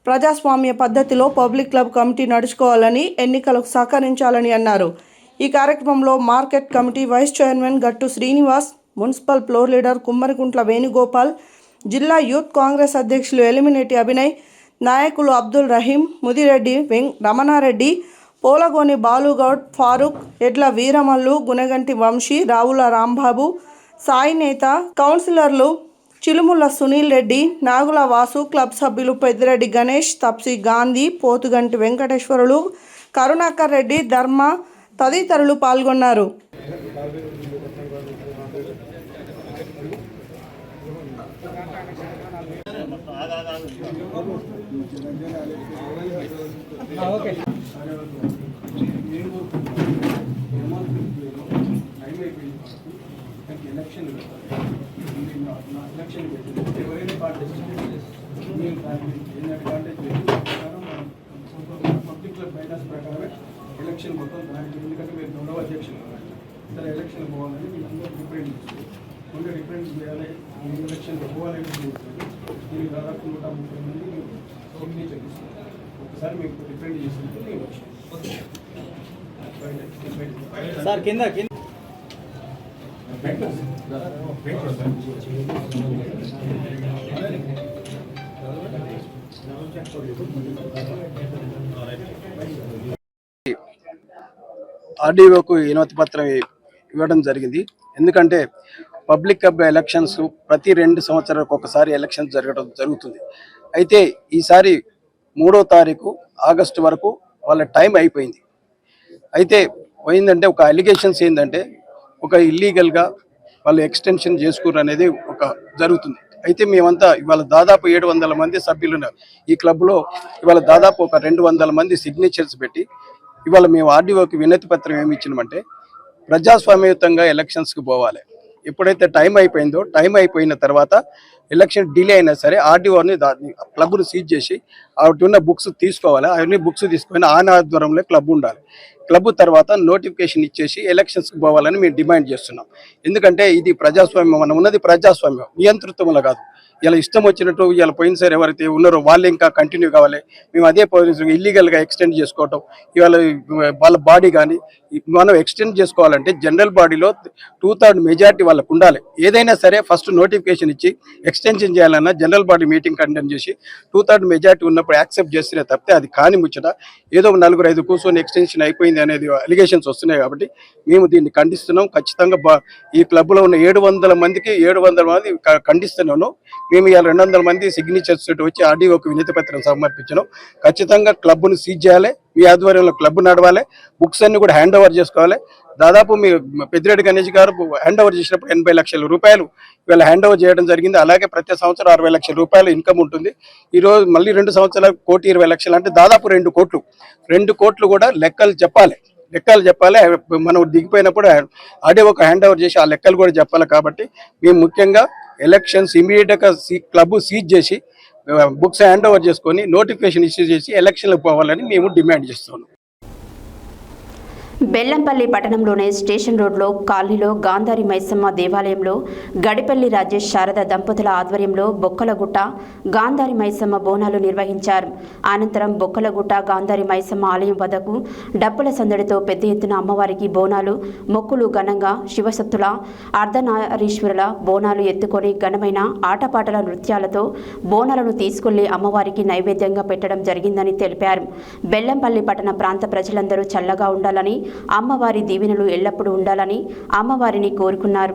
ప్రజాస్వామ్య పద్ధతిలో పబ్లిక్ క్లబ్ కమిటీ నడుచుకోవాలని, ఎన్నికలకు సహకరించాలని అన్నారు. ఈ కార్యక్రమంలో మార్కెట్ కమిటీ వైస్ చైర్మన్ గట్టు Srinivas, municipal floor leader Kummarikuntla Venugopal, జిల్లా యూత్ కాంగ్రెస్ అధ్యక్షులు ఎలిమినేటి అభినయ్, నాయకులు అబ్దుల్ రహీం, ముదిరెడ్డి, రమణారెడ్డి, పోలగోని బాలుగౌడ్, ఫారూక్, ఎడ్ల వీరమల్లు, గునగంటి వంశీ, రావుల రాంబాబు, సాయి నేత, కౌన్సిలర్లు చిలుముల సునీల్ రెడ్డి, నాగుల వాసు, క్లబ్ సభ్యులు పెద్దిరెడ్డి గణేష్, తప్సి గాంధీ, పోతుగంటి వెంకటేశ్వరులు, కరుణాకర్ రెడ్డి, ధర్మ తదితరులు పాల్గొన్నారు. ఎవరైనా పబ్లిక్ క్లబ్ గైడెన్స్ ప్రకారమే ఎలక్షన్ మొత్తం దానికి, ఎందుకంటే మీరు గౌరవ అధ్యక్షులు ఇతర ఎలక్షన్ పోవాలని వీళ్ళందరూ రిప్రజెంట్ చేస్తారు. ముందు రిప్రజెంట్ చేయాలి, ఎలక్షన్ పోవాలని మీరు దాదాపు 130 మంది సిగ్నేచర్ ఇస్తారు. ఒకసారి మీకు రిప్రజెంట్ చేసినట్టు నేను వచ్చాను సార్. కింద ఆర్డీఓకు వినతి పత్రం ఇవ్వడం జరిగింది. ఎందుకంటే పబ్లిక్ క్లబ్ ఎలక్షన్స్ ప్రతి 2 సంవత్సరాలకు ఒకసారి ఎలక్షన్స్ జరుగుతుంది. అయితే ఈసారి 3వ తారీఖు ఆగస్టు వరకు వాళ్ళ టైం అయిపోయింది. అయితే పోయిందంటే ఒక అలిగేషన్స్ ఏంటంటే ఒక ఇల్లీగల్గా వాళ్ళు ఎక్స్టెన్షన్ చేసుకున్నారు అనేది ఒక జరుగుతుంది. అయితే మేమంతా ఇవాళ దాదాపు 700 మంది సభ్యులు ఈ క్లబ్లో ఇవాళ దాదాపు ఒక 200 మంది సిగ్నేచర్స్ పెట్టి ఇవాళ మేము ఆర్డీఓకి వినతి పత్రం ఏమి ఇచ్చినామంటే ప్రజాస్వామ్యయుతంగా ఎలక్షన్స్కి పోవాలి. ఎప్పుడైతే టైం అయిపోయిందో, టైం అయిపోయిన తర్వాత ఎలక్షన్ డిలే అయినా సరే ఆర్డీఓని క్లబ్ను సీజ్ చేసి వాటి ఉన్న బుక్స్ తీసుకోవాలి. అవన్నీ బుక్స్ తీసుకొని ఆధ్వర్యంలో క్లబ్ ఉండాలి. క్లబ్ తర్వాత నోటిఫికేషన్ ఇచ్చేసి ఎలక్షన్స్కి పోవాలని మేము డిమాండ్ చేస్తున్నాం. ఎందుకంటే ఇది ప్రజాస్వామ్యం, మనం ఉన్నది ప్రజాస్వామ్యం, నియంతృత్వంలో కాదు. ఇలా ఇష్టం వచ్చినట్టు ఇలా పోయినసారి ఎవరైతే ఉన్నారో వాళ్ళు ఇంకా కంటిన్యూ కావాలి. మేము అదే ఇల్లీగల్గా ఎక్స్టెండ్ చేసుకోవటం, ఇవాళ వాళ్ళ బాడీ కానీ మనం ఎక్స్టెండ్ చేసుకోవాలంటే జనరల్ బాడీలో 2/3 మెజార్టీ వాళ్ళకు ఉండాలి. ఏదైనా సరే ఫస్ట్ నోటిఫికేషన్ ఇచ్చి ఎక్స్టెన్షన్ చేయాలన్నా జనరల్ బాడీ మీటింగ్ కండక్ట్ చేసి 2/3 మెజార్టీ ఉన్నప్పుడు యాక్సెప్ట్ చేస్తేనే తప్పితే అది కాని ముచ్చట ఏదో 4-5 కూర్చొని ఎక్స్టెన్షన్ అయిపోయింది అనేది అలిగేషన్స్ వస్తున్నాయి. కాబట్టి మేము దీన్ని ఖండిస్తున్నాం. ఖచ్చితంగా ఈ క్లబ్లో ఉన్న 700 మందికి 700 మంది ఖండిస్తున్నాను. మేము ఇవాళ 200 మంది సిగ్నేచర్స్ వచ్చి ఆర్డీఓకి వినతి పత్రం సమర్పించడం. ఖచ్చితంగా క్లబ్ను సీజ్ చేయాలి, మీ ఆధ్వర్యంలో క్లబ్ నడవాలి, బుక్స్ అన్ని కూడా హ్యాండ్ ఓవర్ చేసుకోవాలి. దాదాపు మీ పెద్దిరెడ్డి గణేష్ గారు హ్యాండ్ ఓవర్ చేసినప్పుడు 80 లక్షల రూపాయలు ఇవాళ హ్యాండ్ ఓవర్ చేయడం జరిగింది. అలాగే ప్రతి సంవత్సరం 60 లక్షల రూపాయలు ఇన్కమ్ ఉంటుంది. ఈరోజు మళ్ళీ 2 సంవత్సరాలకు 1,20,00,000 అంటే దాదాపు 2 కోట్లు. 2 కోట్లు కూడా లెక్కలు చెప్పాలి. మనం దిగిపోయినప్పుడు ఆర్డీఓకి హ్యాండ్ ఓవర్ చేసి ఆ లెక్కలు కూడా చెప్పాలి. కాబట్టి మేము ముఖ్యంగా ఎలక్షన్స్ ఇమీడియట్గా క్లబ్ సీజ్ చేసి బుక్స్ హ్యాండ్ ఓవర్ చేసుకొని నోటిఫికేషన్ ఇష్యూ చేసి ఎలక్షన్లకు పోవాలని మేము డిమాండ్ చేస్తున్నాం. బెల్లంపల్లి పట్టణంలోని స్టేషన్ రోడ్లో కాలనీలో గాంధారి మైసమ్మ దేవాలయంలో గడిపల్లి రాజేష్ శారద దంపతుల ఆధ్వర్యంలో బొక్కలగుట్ట గాంధారి మైసమ్మ బోనాలు నిర్వహించారు. అనంతరం బొక్కలగుట్ట గాంధారి మైసమ్మ ఆలయం వద్దకు డప్పుల సందడితో పెద్ద ఎత్తున అమ్మవారికి బోనాలు మొక్కులు ఘనంగా శివశక్తుల అర్ధనారీశ్వరుల బోనాలు ఎత్తుకొని ఘనమైన ఆటపాటల నృత్యాలతో బోనాలను తీసుకెళ్లి అమ్మవారికి నైవేద్యంగా పెట్టడం జరిగిందని తెలిపారు. బెల్లంపల్లి పట్టణ ప్రాంత ప్రజలందరూ చల్లగా ఉండాలని, అమ్మవారి దీవెనలు ఎల్లప్పుడూ ఉండాలని అమ్మవారిని కోరుకున్నారు.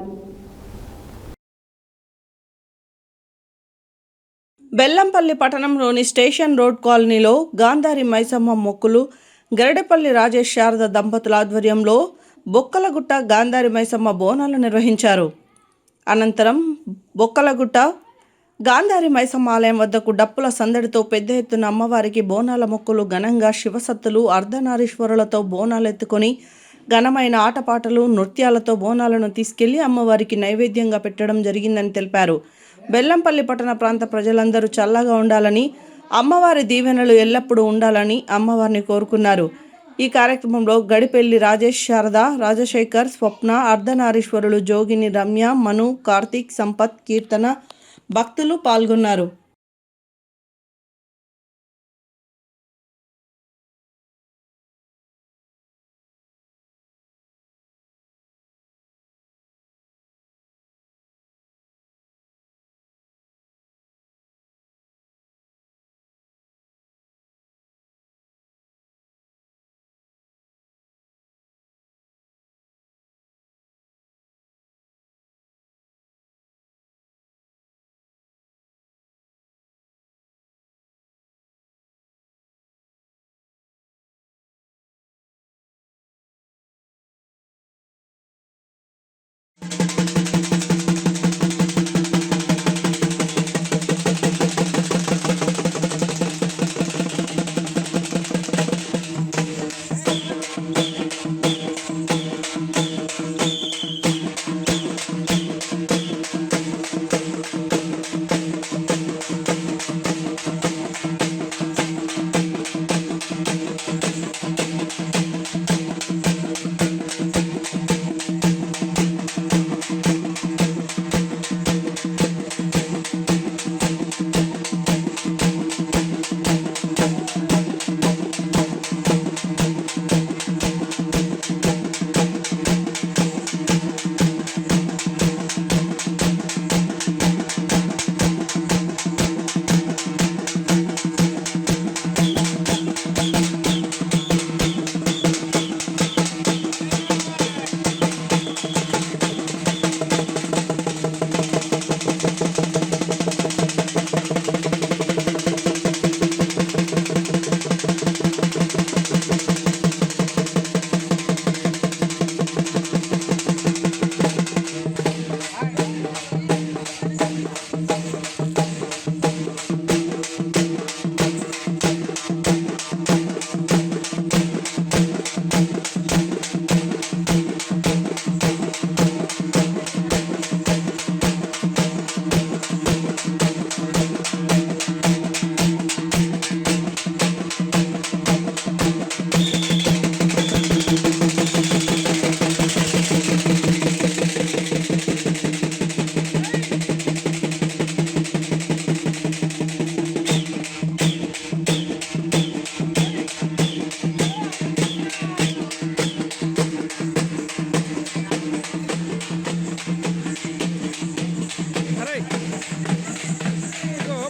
బెల్లంపల్లి పట్టణంలోని స్టేషన్ రోడ్ కాలనీలో గాంధారి మైసమ్మ మొక్కులు గరడపల్లి రాజేష్ శారద దంపతుల ఆధ్వర్యంలో బొక్కలగుట్ట గాంధారి మైసమ్మ బోనాలు నిర్వహించారు. అనంతరం బొక్కలగుట్ట గాంధారి మైసమ్మ ఆలయం వద్దకు డప్పుల సందడితో పెద్ద ఎత్తున అమ్మవారికి బోనాల మొక్కులు ఘనంగా శివసత్తులు అర్ధనారీశ్వరులతో బోనాలు ఎత్తుకొని ఘనమైన ఆటపాటలు నృత్యాలతో బోనాలను తీసుకెళ్లి అమ్మవారికి నైవేద్యంగా పెట్టడం జరిగిందని తెలిపారు. బెల్లంపల్లి పట్టణ ప్రాంత ప్రజలందరూ చల్లగా ఉండాలని, అమ్మవారి దీవెనలు ఎల్లప్పుడూ ఉండాలని అమ్మవారిని కోరుకున్నారు. ఈ కార్యక్రమంలో గడిపెల్లి రాజేష్ శారద, రాజశేఖర్, స్వప్న, అర్ధనారీశ్వరులు జోగిని, రమ్య, మను, కార్తీక్, సంపత్, కీర్తన భక్తులు పాల్గొన్నారు.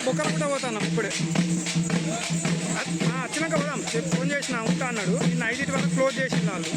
కుక్కలకుంట పోతాను ఇప్పుడే వచ్చినాక పోదాం. ఫోన్ చేసిన ఉంటా అన్నాడు. నిన్న 5 వరకు క్లోజ్ చేసింది వాళ్ళు.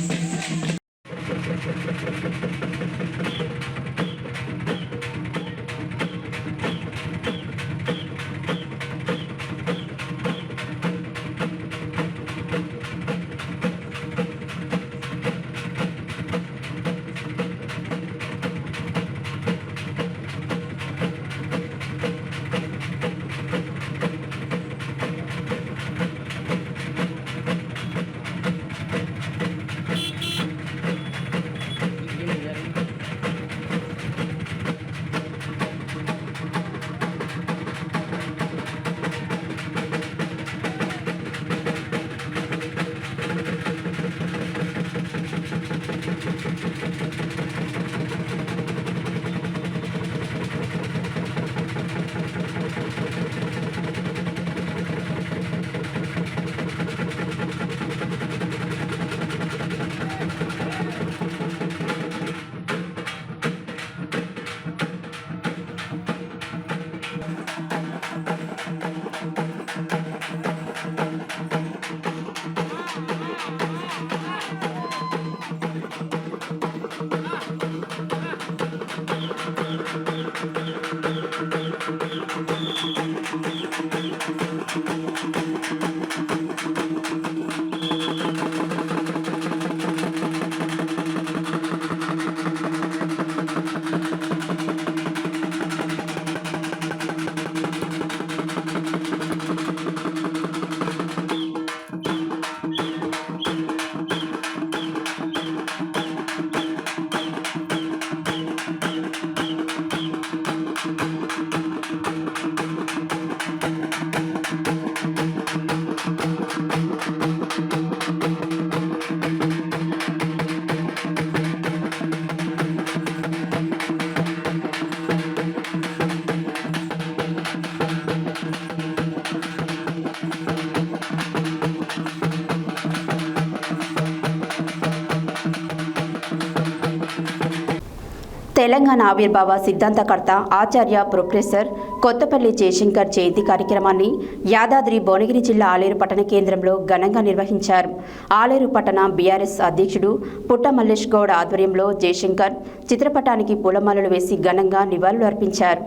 తెలంగాణ ఆవిర్భావ సిద్ధాంతకర్త ఆచార్య ప్రొఫెసర్ కొత్తపల్లి జయశంకర్ జయంతి కార్యక్రమాన్ని యాదాద్రి భువనగిరి జిల్లా ఆలేరు పట్టణ కేంద్రంలో ఘనంగా నిర్వహించారు. ఆలేరు పట్టణ బీఆర్ఎస్ అధ్యక్షుడు పుట్ట మల్లేష్ గౌడ్ ఆధ్వర్యంలో జయశంకర్ చిత్రపటానికి పూలమాలలు వేసి ఘనంగా నివాళులు అర్పించారు.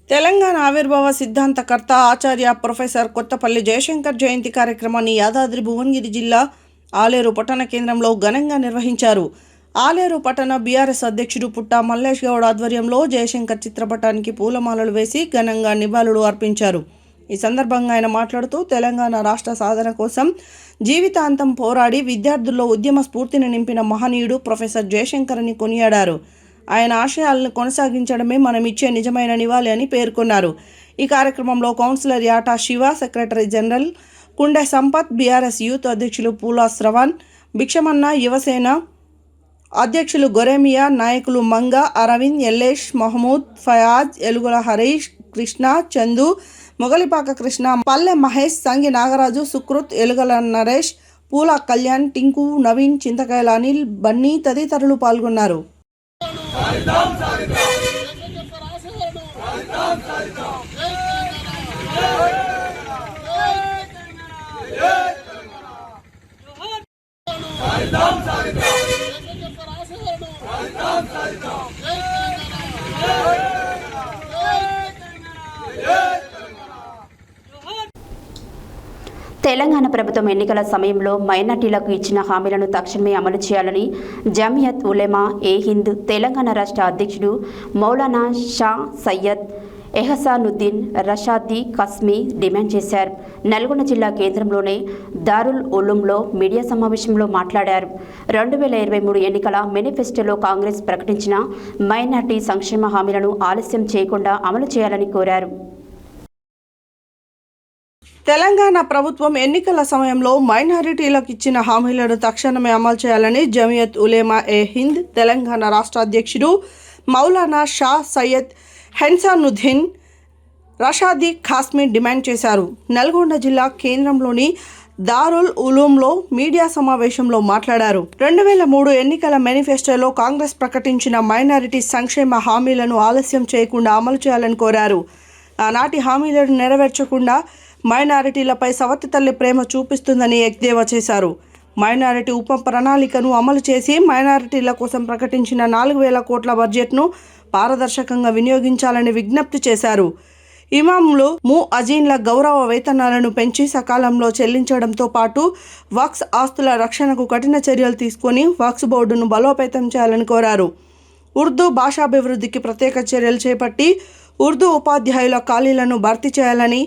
తెలంగాణ ఆవిర్భావ సిద్ధాంతకర్త ఆచార్య ప్రొఫెసర్ కొత్తపల్లి జయశంకర్ జయంతి కార్యక్రమాన్ని యాదాద్రి భువనగిరి జిల్లా ఆలేరు పట్టణ కేంద్రంలో ఘనంగా నిర్వహించారు. ఆలేరు పట్టణ బీఆర్ఎస్ అధ్యక్షుడు పుట్ట మల్లేష్ గౌడ్ ఆధ్వర్యంలో జయశంకర్ చిత్రపటానికి పూలమాలలు వేసి ఘనంగా నివాళులు అర్పించారు. ఈ సందర్భంగా ఆయన మాట్లాడుతూ తెలంగాణ రాష్ట్ర సాధన కోసం జీవితాంతం పోరాడి విద్యార్థుల్లో ఉద్యమ స్ఫూర్తిని నింపిన మహనీయుడు ప్రొఫెసర్ జయశంకర్ అని కొనియాడారు. ఆయన ఆశయాలను కొనసాగించడమే మనం ఇచ్చే నిజమైన నివాళి అని పేర్కొన్నారు. ఈ కార్యక్రమంలో councillor యాటా Shiva, secretary general కుండె Sampath, BRS youth అధ్యక్షులు పూలా శ్రవణ్, భిక్షమన్న, యువసేన అధ్యక్షులు గొరెమియా, నాయకులు మంగ, అరవింద్, ఎల్లేష్, మహమూద్, ఫయాజ్, ఎలుగుల హరీష్, కృష్ణ, చందు, మొగలిపాక కృష్ణ, పల్లె మహేష్, సంగి నాగరాజు, సుకృత్, ఎలుగల నరేష్, పూల కళ్యాణ్, టింకు, నవీన్, చింతకాయల అనిల్, బన్నీ తదితరులు పాల్గొన్నారు. తెలంగాణ ప్రభుత్వం ఎన్నికల సమయంలో మైనార్టీలకు ఇచ్చిన హామీలను తక్షణమే అమలు చేయాలని జమియత్ ఉలెమా ఏ హింద్ తెలంగాణ రాష్ట్ర అధ్యక్షుడు మౌలానా షా సయ్యద్ ఎహసానుద్దీన్ రషాదీ కస్మీ డిమాండ్ చేశారు. నల్గొండ జిల్లా కేంద్రంలోనే దారుల్ ఉలూంలో మీడియా సమావేశంలో మాట్లాడారు. 2023 ఎన్నికల మేనిఫెస్టోలో కాంగ్రెస్ ప్రకటించిన మైనార్టీ సంక్షేమ హామీలను ఆలస్యం చేయకుండా అమలు చేయాలని కోరారు. తెలంగాణ ప్రభుత్వం ఎన్నికల సమయంలో మైనారిటీలకు ఇచ్చిన హామీలను తక్షణమే అమలు చేయాలని జమియత్ ఉలేమా ఏ హింద్ తెలంగాణ రాష్ట్ర అధ్యక్షుడు మౌలానా షా సయ్యద్ హెన్సానుద్దీన్ రషాదీ ఖాస్మీ డిమాండ్ చేశారు. నల్గొండ జిల్లా కేంద్రంలోని దారుల్ ఉలూంలో మీడియా సమావేశంలో మాట్లాడారు. 2003 ఎన్నికల మేనిఫెస్టోలో కాంగ్రెస్ ప్రకటించిన మైనారిటీ సంక్షేమ హామీలను ఆలస్యం చేయకుండా అమలు చేయాలని కోరారు. ఆనాటి హామీలను నెరవేర్చకుండా మైనారిటీలపై సవతి తల్లి ప్రేమ చూపిస్తుందని ఎద్దేవా చేశారు. మైనారిటీ ఉప ప్రణాళికను అమలు చేసి మైనారిటీల కోసం ప్రకటించిన 4,000 కోట్ల బడ్జెట్ను పారదర్శకంగా వినియోగించాలని విజ్ఞప్తి చేశారు. ఇమాంలు ముఅజ్జిన్ల గౌరవ వేతనాలను పెంచి సకాలంలో చెల్లించడంతో పాటు వక్ఫ్ ఆస్తుల రక్షణకు కఠిన చర్యలు తీసుకొని వక్ఫ్ బోర్డును బలోపేతం చేయాలని కోరారు. ఉర్దూ భాషాభివృద్ధికి ప్రత్యేక చర్యలు చేపట్టి ఉర్దూ ఉపాధ్యాయుల ఖాళీలను భర్తీ చేయాలని,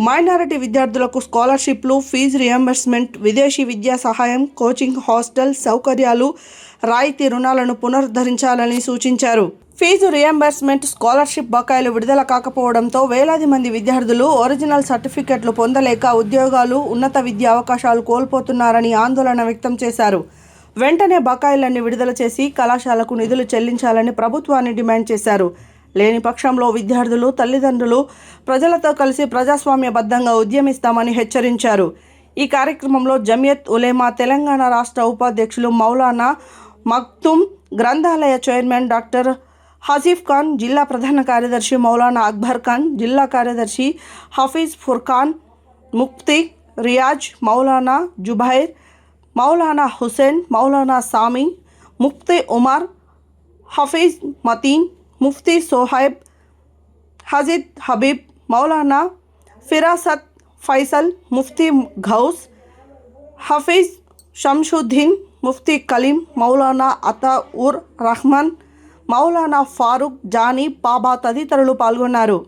మైనారిటీ విద్యార్థులకు స్కాలర్షిప్లు, ఫీజు రియంబర్స్మెంట్, విదేశీ విద్యా సహాయం, కోచింగ్, హాస్టల్ సౌకర్యాలు, రాయితీ రుణాలను పునరుద్ధరించాలని సూచించారు. ఫీజు రియంబర్స్మెంట్, స్కాలర్షిప్ బకాయిలు విడుదల కాకపోవడంతో వేలాది మంది విద్యార్థులు ఒరిజినల్ సర్టిఫికెట్లు పొందలేక ఉద్యోగాలు, ఉన్నత విద్యా అవకాశాలు కోల్పోతున్నారని ఆందోళన వ్యక్తం చేశారు. వెంటనే బకాయిలన్నీ విడుదల చేసి కళాశాలకు నిధులు చెల్లించాలని ప్రభుత్వాన్ని డిమాండ్ చేశారు. లేని పక్షంలో విద్యార్థులు, తల్లిదండ్రులు ప్రజలతో కలిసి ప్రజాస్వామ్యబద్ధంగా ఉద్యమిస్తామని హెచ్చరించారు. ఈ కార్యక్రమంలో జమియత్ ఉలేమా తెలంగాణ రాష్ట్ర ఉపాధ్యక్షులు మౌలానా మక్తుమ్, గ్రంథాలయ చైర్మన్ డాక్టర్ హసీఫ్ ఖాన్, జిల్లా ప్రధాన కార్యదర్శి మౌలానా అక్బర్ ఖాన్, జిల్లా కార్యదర్శి హఫీజ్ ఫుర్ఖాన్, ముఫ్తీ రియాజ్, మౌలానా జుబైర్, మౌలానా హుసేన్, మౌలానా సామి, ముఫ్తీ ఉమర్, హఫీజ్ మతీన్, ముఫ్తీ సోహైబ్, హజీద్ హబీబ్, మౌలానా ఫిరాసత్ ఫైసల్, ముఫ్తీ గౌస్, హఫీజ్ షంషుద్దీన్, ముఫ్తీ కలీం, మౌలానా అతా ఉర్ రహమాన్, మౌలానా ఫారూక్, జానీ, బాబా తదితరులు పాల్గొన్నారు.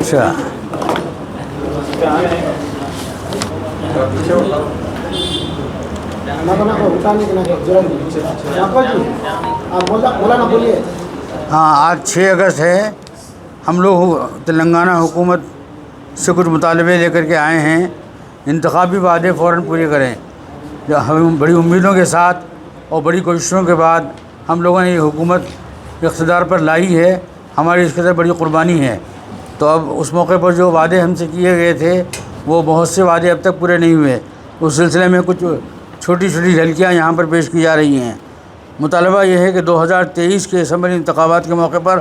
अच्छा हाँ, आज 6 अगस्त है। हम लोग तेलंगाना हुकूमत से कुछ मुतालबे लेकर के आए हैं। इंतखाबी वादे फ़ौरन पूरे करें। हम बड़ी उम्मीदों के साथ और बड़ी कोशिशों के बाद हम लोगों ने ये हुकूमत इक़्तिदार पर लाई है। हमारी इसके अंदर बड़ी क़ुरबानी है। तो अब उस मौके पर जो वादे हमसे किए गए थे वो बहुत से वादे अब तक पूरे नहीं हुए। उस सिलसिले में कुछ छोटी छोटी झलकियाँ यहाँ पर पेश की जा रही हैं। मुतालबा ये है कि 2023 के असम्बली इंतखाबात के मौके पर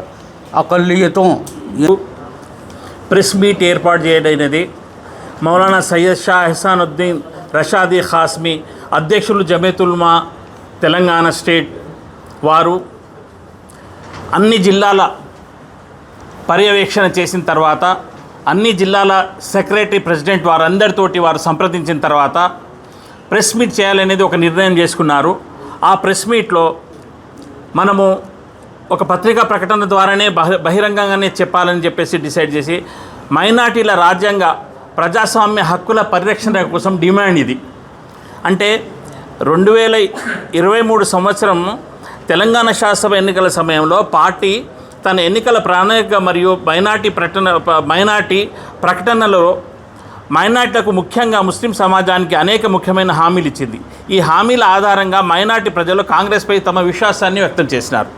अक़लियतों ప్రెస్ మీట్ ఏర్పాటు చేయడమైనది. మౌలానా సయ్యద్ షా ఎహసానుద్దీన్ రషాదీ ఖాస్మీ అధ్యక్షులు జమియతుల్మా తెలంగాణ స్టేట్ వారు అన్ని జిల్లాల పర్యవేక్షణ చేసిన తర్వాత, అన్ని జిల్లాల సెక్రటరీ, ప్రెసిడెంట్ వారందరితోటి వారు సంప్రదించిన తర్వాత ప్రెస్ మీట్ చేయాలనేది ఒక నిర్ణయం చేసుకున్నారు. ఆ ప్రెస్ మీట్లో మనము ఒక పత్రికా ప్రకటన ద్వారానే బహిరంగంగానే చెప్పాలని చెప్పేసి డిసైడ్ చేసి మైనార్టీల రాజ్యాంగ ప్రజాస్వామ్య హక్కుల పరిరక్షణ కోసం డిమాండ్ ఇది. అంటే 2023 సంవత్సరం తెలంగాణ శాసనసభ ఎన్నికల సమయంలో పార్టీ తన ఎన్నికల ప్రణాళిక మరియు మైనార్టీ ప్రకటనలో మైనార్టీలకు, ముఖ్యంగా ముస్లిం సమాజానికి అనేక ముఖ్యమైన హామీలు ఇచ్చింది. ఈ హామీల ఆధారంగా మైనార్టీ ప్రజలు కాంగ్రెస్పై తమ విశ్వాసాన్ని వ్యక్తం చేసినారు.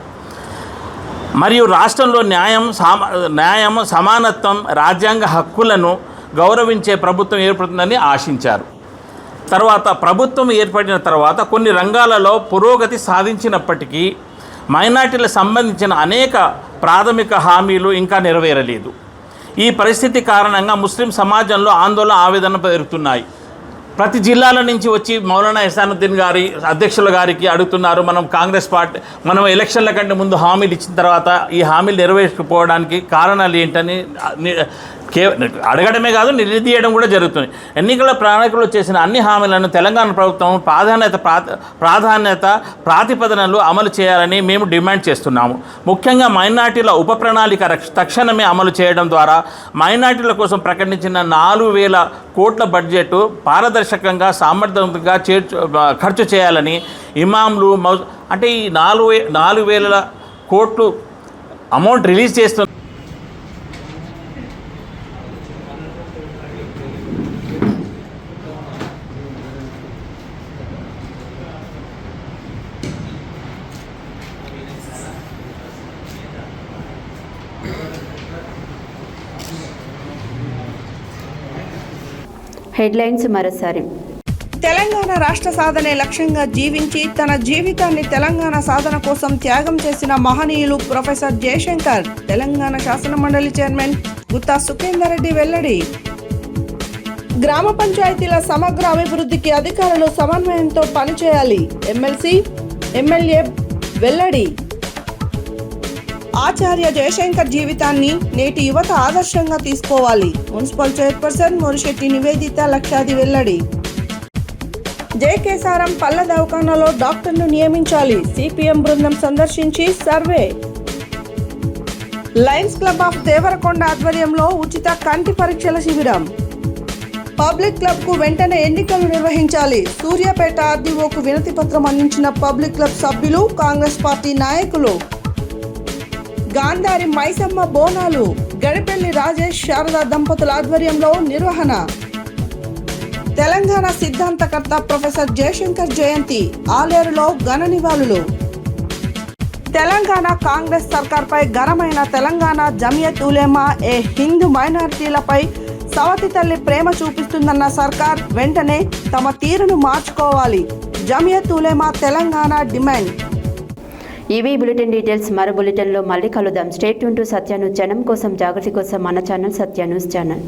మరియు రాష్ట్రంలో న్యాయం, సమానత్వం, రాజ్యాంగ హక్కులను గౌరవించే ప్రభుత్వం ఏర్పడుతుందని ఆశించారు. తర్వాత ప్రభుత్వం ఏర్పడిన తర్వాత కొన్ని రంగాలలో పురోగతి సాధించినప్పటికీ మైనార్టీలకు సంబంధించిన అనేక ప్రాథమిక హామీలు ఇంకా నెరవేరలేదు. ఈ పరిస్థితి కారణంగా ముస్లిం సమాజంలో ఆందోళన ఆవేదన పెరుగుతున్నాయి. ప్రతి జిల్లాల నుంచి వచ్చి మౌలానా ఎహసానుద్దీన్ గారి అధ్యక్షుల గారికి అడుగుతున్నారు. మనం కాంగ్రెస్ పార్టీ మనం ఎలక్షన్ల కంటే ముందు హామీలు ఇచ్చిన తర్వాత ఈ హామీలు నెరవేర్చకపోవడానికి కారణాలు ఏంటని అడగడమే కాదు, నిలదీయడం కూడా జరుగుతుంది. ఎన్నికల ప్రణాళికలో చేసిన అన్ని హామీలను తెలంగాణ ప్రభుత్వం ప్రాధాన్యత ప్రాతిపదనలు అమలు చేయాలని మేము డిమాండ్ చేస్తున్నాము. ముఖ్యంగా మైనార్టీల ఉప ప్రణాళిక తక్షణమే అమలు చేయడం ద్వారా మైనార్టీల కోసం ప్రకటించిన 4,000 కోట్ల బడ్జెట్ పారదర్శకంగా సామర్థ్యంగా ఖర్చు చేయాలని ఇమాంలు అంటే ఈ 4,000 కోట్లు అమౌంట్ రిలీజ్ చేస్తున్న హెడ్లైన్స్ మరోసారి. తెలంగాణ రాష్ట్ర సాధనే లక్ష్యంగా జీవించి తన జీవితాన్ని తెలంగాణ సాధన కోసం త్యాగం చేసిన మహనీయులు ప్రొఫెసర్ జయశంకర్. తెలంగాణ శాసనమండలి చైర్మన్ గుత్తా సుఖేందర్ రెడ్డి వెల్లడి. గ్రామ పంచాయతీల సమగ్ర అభివృద్ధికి అధికారులు సమన్వయంతో పనిచేయాలి. ఎమ్మెల్సీ ఎమ్మెల్యే వెల్లడి. ఆచార్య జయశంకర్ జీవితాన్ని నేటి యువత ఆదర్శంగా తీసుకోవాలి. మున్సిపల్ చైర్పర్సన్ మోరిశెట్టి నివేదిత లక్షాది వెల్లడి. జయకేసారం పళ్ళ దవాఖానాలో డాక్టర్ను నియమించాలి. సిపిఎం బృందం సందర్శించి survey. Lions club of Devarakonda ఆధ్వర్యంలో ఉచిత కంటి పరీక్షల శిబిరం. పబ్లిక్ క్లబ్ కు వెంటనే ఎన్నికలు నిర్వహించాలి. సూర్యాపేట ఆర్డీఓకు వినతి పత్రం అందించిన పబ్లిక్ క్లబ్ సభ్యులు, కాంగ్రెస్ పార్టీ నాయకులు. గాంధారి మైసమ్మ బోనాలు. గడిపెల్లి రాజేష్ శారద దంపతుల ఆధ్వర్యంలో నిర్వహణ. తెలంగాణ సిద్ధాంతకర్త ప్రొఫెసర్ జయశంకర్ జయంతి. ఆలేరులో ఘన నివాళులు. తెలంగాణ కాంగ్రెస్ సర్కార్పై ఘనమైన తెలంగాణ జమియత్ ఉలేమా ఏ హిందూ మైనారిటీలపై సవతి తల్లి ప్రేమ చూపిస్తుందన్న సర్కార్ వెంటనే తమ తీరును మార్చుకోవాలి. జమియత్ ఉలేమా తెలంగాణ డిమాండ్. ఇవి బులెటిన్ డీటెయిల్స్. మరో బులెటిన్లో మళ్ళీ కలుద్దాం. State tune to Satya news. జనం కోసం, జాగృతి కోసం మన ఛానల్ సత్య న్యూస్ ఛానల్.